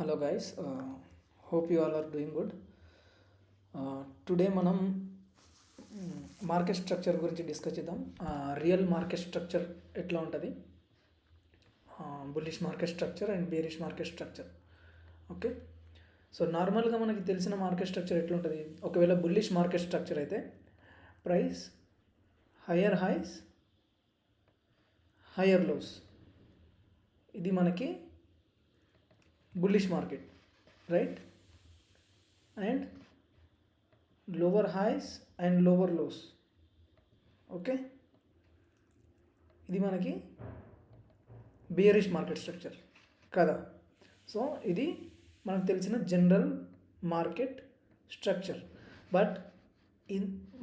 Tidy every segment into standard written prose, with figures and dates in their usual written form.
Hello guys, hope you all are doing good. Today మనం market structure గురించి discuss చేద్దాం. Real market structure ఎట్లా ఉంటుంది, bullish market structure and bearish market structure. Okay, so నార్మల్గా మనకి తెలిసిన మార్కెట్ స్ట్రక్చర్ ఎట్లుంటుంది, ఒకవేళ బుల్లిష్ మార్కెట్ స్ట్రక్చర్ అయితే price higher highs higher lows, ఇది మనకి bullish market, right? And lower highs and lower lows. Okay, ఇది మనకి బేరిష్ మార్కెట్ స్ట్రక్చర్ కదా. సో ఇది మనకు తెలిసిన జనరల్ మార్కెట్ స్ట్రక్చర్. బట్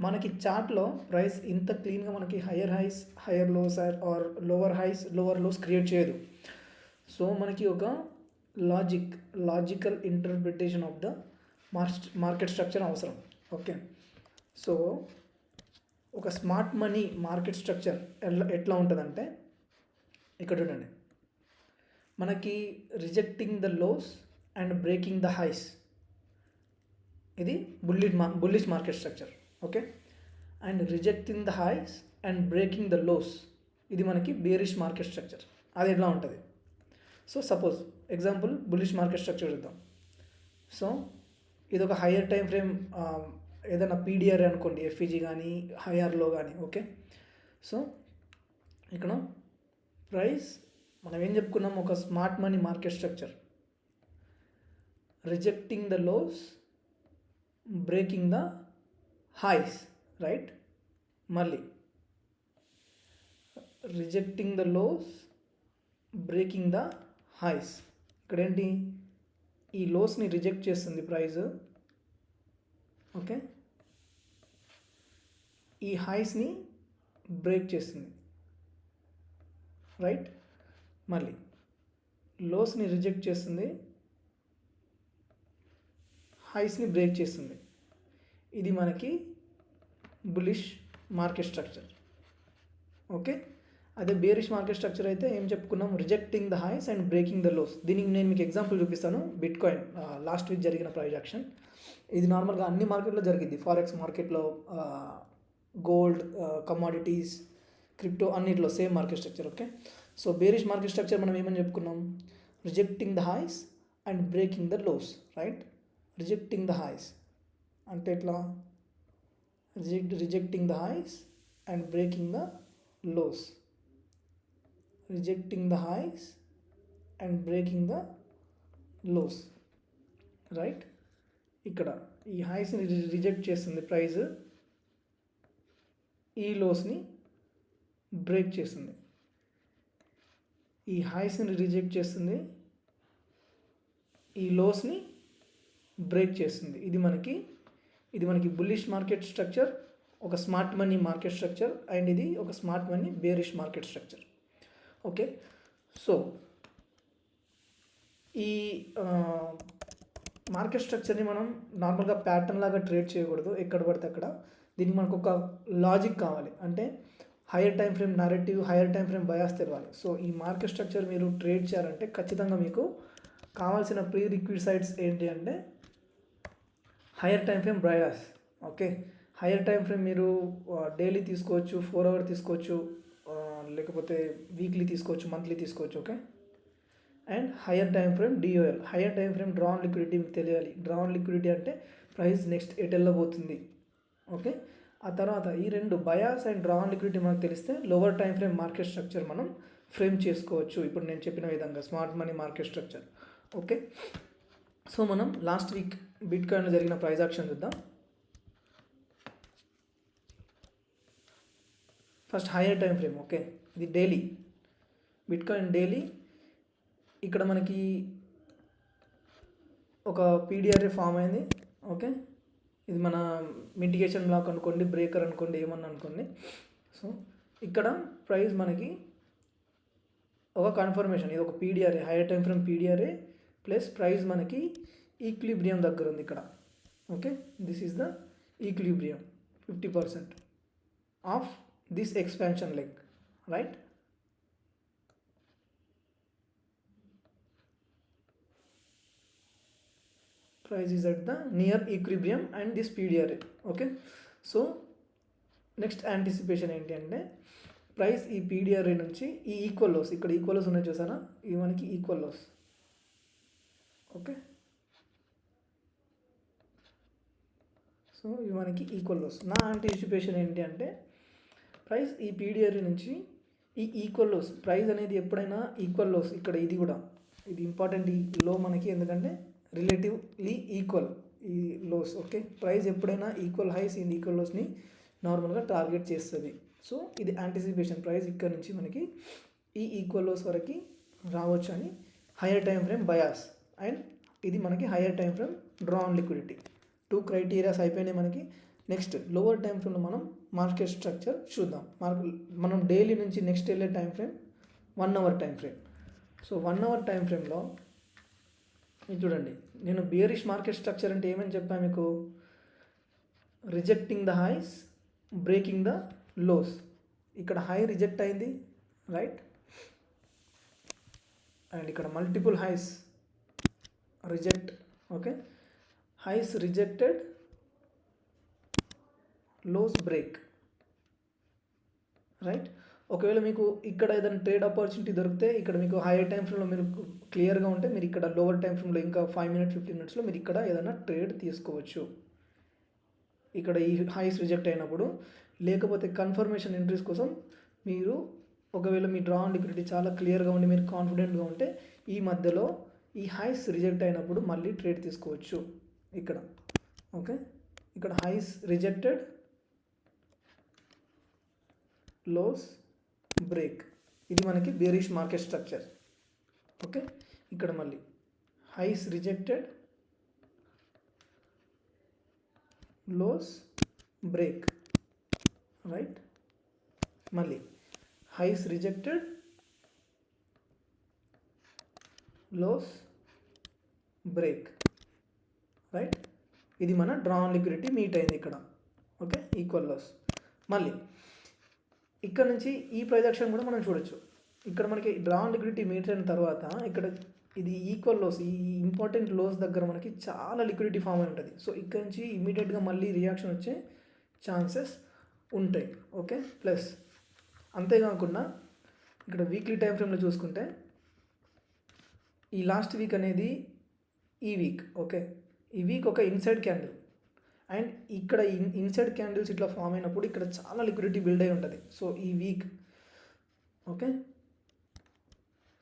మనకి చార్ట్లో ప్రైస్ ఇంత క్లీన్గా మనకి higher highs higher lows or lower highs lower lows create చేయదు. సో మనకి ఒక logical interpretation of the market structure అవసరం. ఓకే, సో ఒక స్మార్ట్ మనీ మార్కెట్ స్ట్రక్చర్ ఎట్లా ఉంటుందంటే, ఇక్కడ చూడండి, మనకి rejecting the lows and breaking the highs, ఇది bullish market structure. Okay, and rejecting the highs and breaking the lows, ఇది మనకి బేరిష్ మార్కెట్ స్ట్రక్చర్. అది ఎట్లా ఉంటుంది? So suppose example bullish market structure చూద్దాం. సో ఇది ఒక హయ్యర్ టైం ఫ్రేమ్, ఏదైనా పీడిఆర్ అనుకోండి, ఎఫ్ఈజీ కానీ హయ్యర్లో కానీ. ఓకే, సో ఇక్కడ ప్రైస్ మనం ఏం చెప్పుకున్నాం, ఒక smart money market structure, rejecting the lows breaking the highs, right? మళ్ళీ rejecting the lows breaking the highs. ఇక్కడ ఏంటి, ఈ లోస్ని రిజెక్ట్ చేస్తుంది ప్రైస్. ఓకే, ఈ హైస్ని బ్రేక్ చేస్తుంది, రైట్? మళ్ళీ లోస్ని రిజెక్ట్ చేస్తుంది, హైస్ని బ్రేక్ చేస్తుంది. ఇది మనకి బులిష్ మార్కెట్ స్ట్రక్చర్. ఓకే, అదే బేరిష్ మార్కెట్ స్ట్రక్చర్ అయితే ఏం చెప్పుకున్నాం, rejecting the highs and breaking the lows. దీనికి నేను మీకు ఎగ్జాంపుల్ చూపిస్తాను. బిట్ కాయిన్ లాస్ట్ వీక్ జరిగిన ప్రైస్ యాక్షన్. ఇది నార్మల్గా అన్ని మార్కెట్లో జరిగింది, ఫారెక్స్ మార్కెట్లో, గోల్డ్, కమాడిటీస్, క్రిప్టో, అన్నిట్లో same market structure. Okay, so bearish market structure మనం ఏమని చెప్పుకున్నాం, rejecting the highs and breaking the lows, right? Rejecting the highs అంటే ఎట్లా, rejecting the highs and breaking the lows, rejecting the highs and breaking the lows, right? ఇక్కడ ఈ హైస్ని reject చేస్తుంది price, ఈ లోస్ని break చేస్తుంది. ఈ హైస్ని రిజెక్ట్ చేస్తుంది, ఈ లోస్ని బ్రేక్ చేస్తుంది. ఇది మనకి బుల్లిష్ మార్కెట్ స్ట్రక్చర్, ఒక smart money market structure, and ఇది ఒక smart money bearish market structure. Okay, so ఈ మార్కెట్ స్ట్రక్చర్ని మనం నార్మల్గా ప్యాటర్న్ లాగా ట్రేడ్ చేయకూడదు ఎక్కడ పడితే అక్కడ. దీనికి మనకు ఒక లాజిక్ కావాలి, అంటే higher time frame narrative, higher time frame bias తెలవాలి. సో ఈ మార్కెట్ స్ట్రక్చర్ మీరు ట్రేడ్ చేయాలంటే ఖచ్చితంగా మీకు కావాల్సిన ప్రీ రిక్విజైట్స్ ఏంటి అంటే higher time frame bias. Okay, higher time frame మీరు డైలీ తీసుకోవచ్చు, 4 hour తీసుకోవచ్చు, లేకపోతే వీక్లీ తీసుకోవచ్చు, మంత్లీ తీసుకోవచ్చు. Okay, and higher time frame DOL, higher time frame draw on liquidity మీకు తెలియాలి. డ్రా ఆన్ లిక్విడిటీ అంటే ప్రైస్ నెక్స్ట్ ఎటు వెళ్ళబోతుంది. ఓకే, ఆ తర్వాత ఈ రెండు bias and draw on liquidity మనకు తెలిస్తే lower time frame market structure మనం ఫ్రేమ్ చేసుకోవచ్చు, ఇప్పుడు నేను చెప్పిన విధంగా smart money market structure. Okay, so మనం లాస్ట్ వీక్ బిట్ కాయిన్లో జరిగిన ప్రైస్ యాక్షన్ చూద్దాం. First higher time frame. Okay, ఇది డైలీ బిట్ కాయిన్ డైలీ. ఇక్కడ మనకి ఒక పీడిఆర్ఏ ఫామ్ అయింది. ఓకే, ఇది మన మిటిగేషన్ బ్లాక్ అనుకోండి, బ్రేకర్ అనుకోండి, ఏమన్నా అనుకోండి. సో ఇక్కడ ప్రైస్ మనకి ఒక కన్ఫర్మేషన్, ఇది ఒక PDRA, higher time frame PDRA plus price మనకి ఈక్విలిబ్రియం దగ్గర ఉంది ఇక్కడ. Okay, this is the equilibrium, 50% of this expansion leg, right? price is at the near equilibrium and this PDRA. Okay, so next anticipation ఏంటి అంటే price ఈ PDRA నుంచి ఈ equal lows, ఇక్కడ ఈక్వల్ లోస్ ఉన్నాయి చూసారా, ఇవి మనకి ఈక్వల్ లోస్. ఓకే, సో ఇవి మనకి ఈక్వల్ లోస్. నా యాంటిసిపేషన్ ఏంటి అంటే ప్రైస్ ఈ PDRA నుంచి ఈ ఈక్వల్ లోస్, ప్రైస్ అనేది ఎప్పుడైనా ఈక్వల్ లోస్, ఇక్కడ ఇది కూడా ఇది ఇంపార్టెంట్ ఈ లో మనకి, ఎందుకంటే రిలేటివ్లీ ఈక్వల్ ఈ లోస్. ఓకే, ప్రైస్ ఎప్పుడైనా ఈక్వల్ హైస్ ఇన్ ఈక్వల్ లోస్ని నార్మల్గా టార్గెట్ చేస్తుంది. సో ఇది యాంటిసిపేషన్, ప్రైస్ ఇక్కడ నుంచి మనకి ఈ ఈక్వల్ లోస్ వరకు రావచ్చు అని higher time frame bias, and ఇది మనకి higher time frame draw on liquidity. 2 criterias అయిపోయినాయి మనకి. నెక్స్ట్ లోవర్ టైం ఫ్రేమ్లో మనం మార్కెట్ స్ట్రక్చర్ చూద్దాం. మనం డైలీ నుంచి నెక్స్ట్ వెళ్ళే time frame 1 hour time frame. So 1 hour time ఫ్రేమ్లో ఇది చూడండి, నేను బియరిష్ మార్కెట్ స్ట్రక్చర్ అంటే ఏమని చెప్పాను మీకు, rejecting the highs, breaking the lows. ఇక్కడ హై రిజెక్ట్ అయింది, రైట్, అండ్ ఇక్కడ multiple highs reject. Okay, highs rejected, lows break, right. ఒకవేళ మీకు ఇక్కడ ఏదైనా ట్రేడ్ ఆపర్చునిటీ దొరికితే, ఇక్కడ మీకు హైయర్ టైం ఫ్రేమ్లో మీరు క్లియర్గా ఉంటే మీరు ఇక్కడ లోవర్ టైం ఫ్రేమ్లో ఇంకా 5 మినిట్స్ 15 మినిట్స్లో మీరు ఇక్కడ ఏదైనా ట్రేడ్ తీసుకోవచ్చు. ఇక్కడ ఈ హైస్ రిజెక్ట్ అయినప్పుడు, లేకపోతే కన్ఫర్మేషన్ ఎంట్రీస్ కోసం మీరు ఒకవేళ మీ డ్రా ఆన్ లిక్విడిటీ చాలా క్లియర్గా ఉండి మీరు కాన్ఫిడెంట్గా ఉంటే ఈ మధ్యలో ఈ హైస్ రిజెక్ట్ అయినప్పుడు మళ్ళీ ట్రేడ్ తీసుకోవచ్చు ఇక్కడ. ఓకే, ఇక్కడ హైస్ రిజెక్టెడ్, లోస్ బ్రేక్, ఇది మనకి బేరిష్ మార్కెట్ స్ట్రక్చర్. ఓకే, ఇక్కడ మళ్ళీ highs rejected, lows break, right, మళ్ళీ highs rejected, lows break, right. ఇది మన డ్రా ఆన్ లిక్విడిటీ మీట్ అయింది ఇక్కడ. Okay, equal lows. మళ్ళీ ఇక్కడ నుంచి ఈ ప్రైస్ యాక్షన్ కూడా మనం చూడొచ్చు. ఇక్కడ మనకి డ్రా ఆన్ లిక్విడిటీ మీట్ అయిన తర్వాత ఇక్కడ ఇది ఈక్వల్ లోస్, ఈ ఇంపార్టెంట్ లోస్ దగ్గర మనకి చాలా లిక్విడిటీ ఫామ్ అయి ఉంటుంది. సో ఇక్కడ నుంచి ఇమీడియట్గా మళ్ళీ రియాక్షన్ వచ్చే ఛాన్సెస్ ఉంటాయి. ఓకే, ప్లస్ అంతేకాకుండా ఇక్కడ వీక్లీ టైం ఫ్రేమ్లో చూసుకుంటే ఈ లాస్ట్ వీక్ అనేది ఈ వీక్. ఓకే, ఈ వీక్ ఒక ఇన్సైడ్ క్యాండిల్, అండ్ ఇక్కడ ఇన్సైడ్ క్యాండిల్స్ ఇట్లా ఫామ్ అయినప్పుడు ఇక్కడ చాలా లిక్విడిటీ బిల్డ్ అయి ఉంటుంది. సో ఈ వీక్, ఓకే,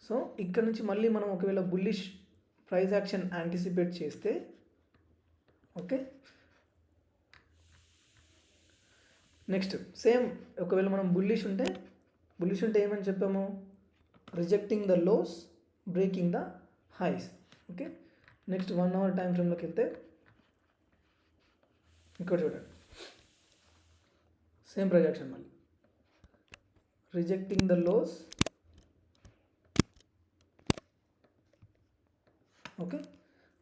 సో ఇక్కడ నుంచి మళ్ళీ మనం ఒకవేళ బుల్లిష్ ప్రైస్ యాక్షన్ యాంటిసిపేట్ చేస్తే, ఓకే, నెక్స్ట్ సేమ్ ఒకవేళ మనం బుల్లిష్ ఉంటే ఏమని చెప్పాము, rejecting the lows, breaking the highs. Okay, next 1 hour time ఫ్రేమ్లోకి వెళ్తే ఇక్కడ చూడండి, సేమ్ ప్రైస్ యాక్షన్, మళ్ళీ rejecting the lows, okay,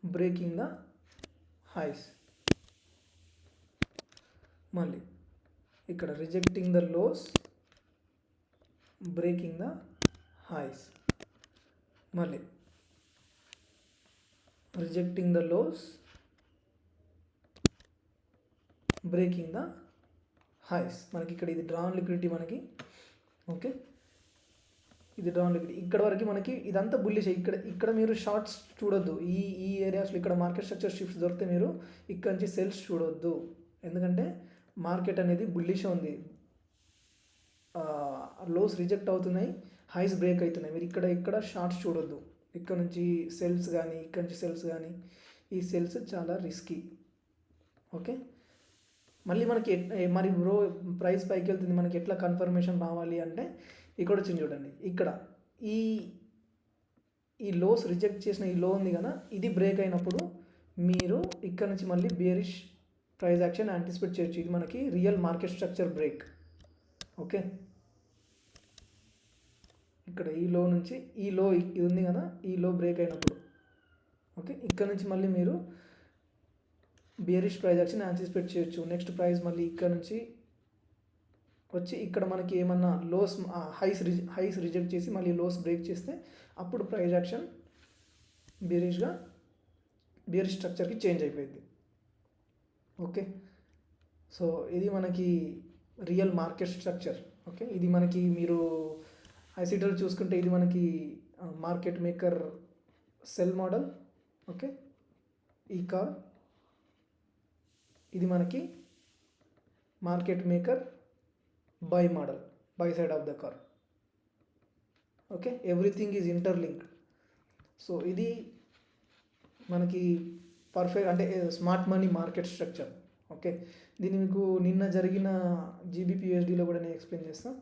breaking the highs, మళ్ళీ ఇక్కడ rejecting the lows, breaking the highs, మళ్ళీ rejecting the lows, breaking the highs. మనకి ఇక్కడ ఇది డ్రా ఆన్ లిక్విడిటీ మనకి. ఓకే, ఇది డ్రా ఆన్ లిక్విడిటీ. ఇక్కడ వరకు మనకి ఇదంతా బుల్లిష్. ఇక్కడ మీరు షార్ట్స్ చూడొద్దు. ఈ ఏరియాస్లో ఇక్కడ మార్కెట్ స్ట్రక్చర్ షిఫ్ట్స్ దొరికితే మీరు ఇక్కడ నుంచి సెల్స్ చూడొద్దు, ఎందుకంటే మార్కెట్ అనేది బుల్లిష్ ఉంది. లోస్ రిజెక్ట్ అవుతున్నాయి, హైస్ బ్రేక్ అవుతున్నాయి. మీరు ఇక్కడ షార్ట్స్ చూడొద్దు. ఇక్కడ నుంచి సెల్స్ కానీ, ఇక్కడ నుంచి సెల్స్ కానీ, ఈ సెల్స్ చాలా రిస్కీ. ఓకే, మళ్ళీ మనకి మరి బ్రో ప్రైస్ పైకి వెళ్తుంది, మనకి ఎట్లా కన్ఫర్మేషన్ రావాలి అంటే ఇక్కడ వచ్చింది చూడండి. ఇక్కడ ఈ లోస్ రిజెక్ట్ చేసిన ఈ లో ఉంది కదా, ఇది బ్రేక్ అయినప్పుడు మీరు ఇక్కడ నుంచి మళ్ళీ బేరిష్ ప్రైస్ యాక్షన్ యాంటిసిపేట్ చేయొచ్చు. ఇది మనకి real market structure break. Okay, ఇక్కడ ఈ లో నుంచి ఈ లో ఇది ఉంది కదా, ఈ లో బ్రేక్ అయినప్పుడు, ఓకే, ఇక్కడ నుంచి మళ్ళీ మీరు బేరిష్ ప్రైస్ యాక్షన్ యాంటిసిపేట్ చేయొచ్చు. నెక్స్ట్ ప్రైస్ మళ్ళీ ఇక్కడ నుంచి వచ్చి ఇక్కడ మనకి ఏమన్నా లోస్ హైస్ రిజెక్ట్ చేసి మళ్ళీ లోస్ బ్రేక్ చేస్తే అప్పుడు ప్రైస్ యాక్షన్ బేరిష్గా బియరిష్ స్ట్రక్చర్కి చేంజ్ అయిపోయింది. ఓకే, సో ఇది మనకి రియల్ మార్కెట్ స్ట్రక్చర్. ఓకే, ఇది మనకి మీరు ఐసీటీలో చూసుకుంటే ఇది మనకి market maker cell model. Okay, ఈ కార్ ఇది మనకి market maker by model, by side of the car. Okay, everything is interlinked. So ఇది మనకి పర్ఫెక్ట్ అంటే smart money market structure. Okay, దీన్ని మీకు నిన్న జరిగిన జీబీపీఎస్డీలో కూడా నేను ఎక్స్ప్లెయిన్ చేస్తాను.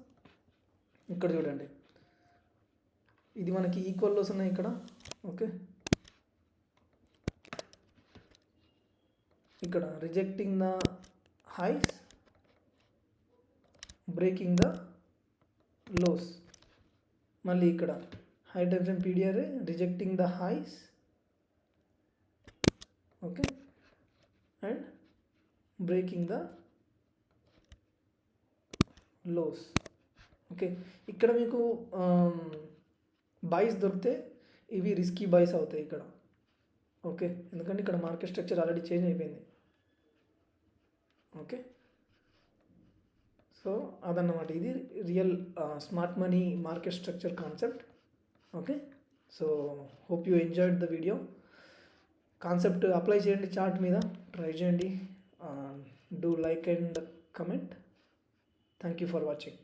ఇక్కడ చూడండి, ఇది మనకి ఈక్వల్ లోస్ ఉన్నాయి ఇక్కడ. ఓకే, ఇక్కడ rejecting the highs, breaking the lows. మళ్ళీ ఇక్కడ high time frame PDRA rejecting the highs. Okay, and breaking the lows. Okay, ఇక్కడ మీకు బైస్ దొరికితే ఇవి రిస్కీ బైస్ అవుతాయి ఇక్కడ. ఓకే, ఎందుకంటే ఇక్కడ మార్కెట్ స్ట్రక్చర్ ఆల్రెడీ చేంజ్ అయిపోయింది. ఓకే, సో అదన్నమాట, ఇది real smart money market structure concept. Okay, so hope you enjoyed the video. Concept apply చేయండి, చార్ట్ మీద ట్రై చేయండి. Do like and comment. Thank you for watching.